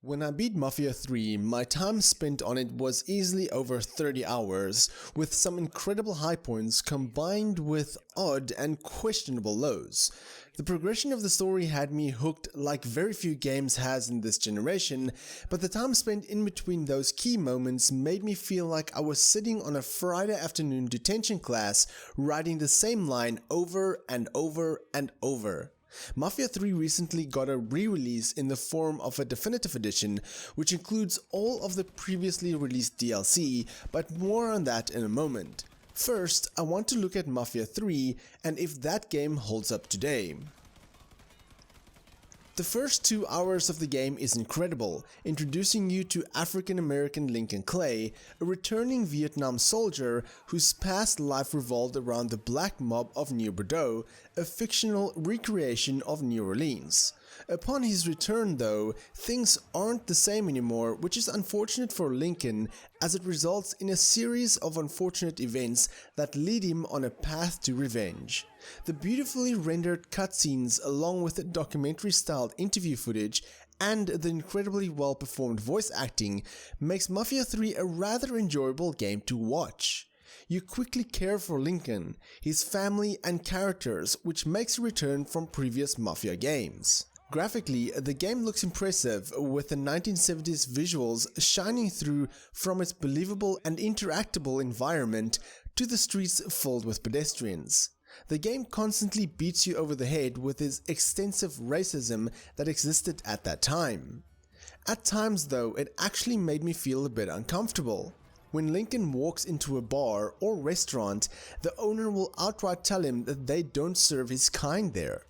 When I beat Mafia 3, my time spent on it was easily over 30 hours, with some incredible high points combined with odd and questionable lows. The progression of the story had me hooked like very few games has in this generation, but the time spent in between those key moments made me feel like I was sitting on a Friday afternoon detention class writing the same line over and over and over. Mafia 3 recently got a re-release in the form of a definitive edition, which includes all of the previously released DLC, but more on that in a moment. First, I want to look at Mafia 3 and if that game holds up today. The first 2 hours of the game is incredible, introducing you to African-American Lincoln Clay, a returning Vietnam soldier whose past life revolved around the black mob of New Bordeaux, a fictional recreation of New Orleans. Upon his return though, things aren't the same anymore, which is unfortunate for Lincoln as it results in a series of unfortunate events that lead him on a path to revenge. The beautifully rendered cutscenes along with the documentary-styled interview footage and the incredibly well-performed voice acting makes Mafia 3 a rather enjoyable game to watch. You quickly care for Lincoln, his family and characters, which makes a return from previous Mafia games. Graphically, the game looks impressive, with the 1970s visuals shining through from its believable and interactable environment to the streets filled with pedestrians. The game constantly beats you over the head with its extensive racism that existed at that time. At times though, it actually made me feel a bit uncomfortable. When Lincoln walks into a bar or restaurant, the owner will outright tell him that they don't serve his kind there.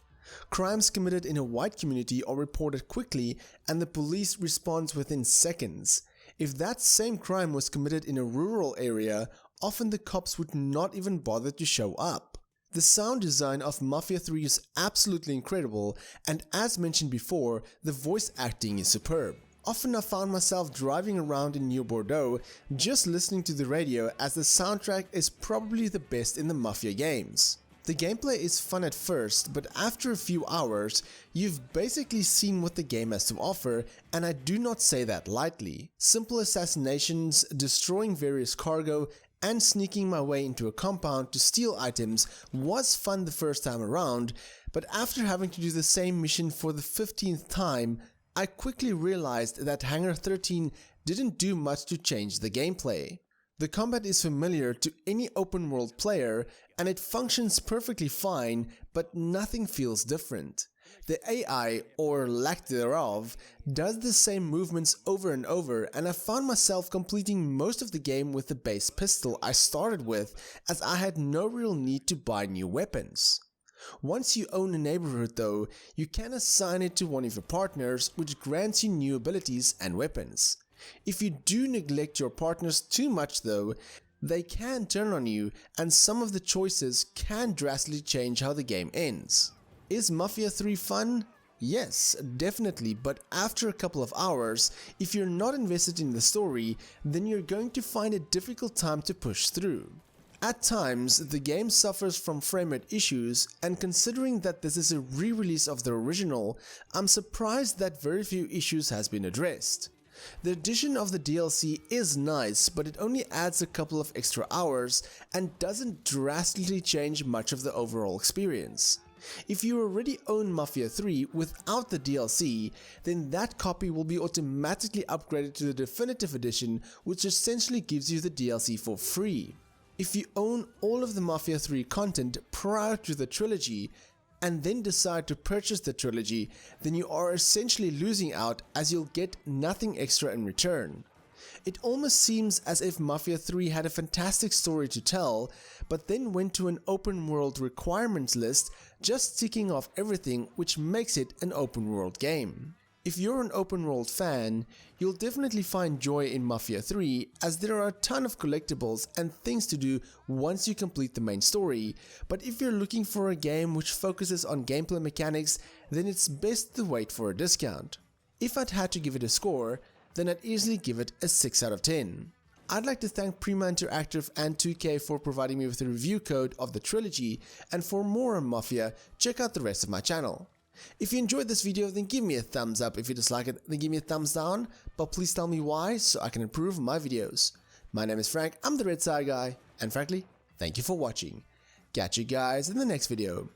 Crimes committed in a white community are reported quickly and the police responds within seconds. If that same crime was committed in a rural area, often the cops would not even bother to show up. The sound design of Mafia 3 is absolutely incredible, and as mentioned before, the voice acting is superb. Often I found myself driving around in New Bordeaux just listening to the radio, as the soundtrack is probably the best in the Mafia games. The gameplay is fun at first, but after a few hours, you've basically seen what the game has to offer, and I do not say that lightly. Simple assassinations, destroying various cargo, and sneaking my way into a compound to steal items was fun the first time around, but after having to do the same mission for the 15th time, I quickly realized that Hangar 13 didn't do much to change the gameplay. The combat is familiar to any open world player and it functions perfectly fine, but nothing feels different. The AI, or lack thereof, does the same movements over and over, and I found myself completing most of the game with the base pistol I started with, as I had no real need to buy new weapons. Once you own a neighborhood though, you can assign it to one of your partners, which grants you new abilities and weapons. If you do neglect your partners too much though, they can turn on you and some of the choices can drastically change how the game ends. Is Mafia 3 fun? Yes, definitely, but after a couple of hours, if you're not invested in the story, then you're going to find a difficult time to push through. At times, the game suffers from framerate issues, and considering that this is a re-release of the original, I'm surprised that very few issues has been addressed. The addition of the DLC is nice, but it only adds a couple of extra hours and doesn't drastically change much of the overall experience. If you already own Mafia 3 without the DLC, then that copy will be automatically upgraded to the definitive edition, which essentially gives you the DLC for free. If you own all of the Mafia 3 content prior to the Trilogy, and then decide to purchase the Trilogy, then you are essentially losing out, as you'll get nothing extra in return. It almost seems as if Mafia 3 had a fantastic story to tell, but then went to an open world requirements list, just ticking off everything, which makes it an open world game. If you're an open world fan, you'll definitely find joy in Mafia 3, as there are a ton of collectibles and things to do once you complete the main story, but if you're looking for a game which focuses on gameplay mechanics, then it's best to wait for a discount. If I'd had to give it a score, then I'd easily give it a 6 out of 10. I'd like to thank Prima Interactive and 2K for providing me with a review code of the Trilogy, and for more on Mafia, check out the rest of my channel. If you enjoyed this video, then give me a thumbs up. If you dislike it, then give me a thumbs down, but please tell me why so I can improve my videos. My name is Frank, I'm the RedTieGuy, and frankly, thank you for watching. Catch you guys in the next video.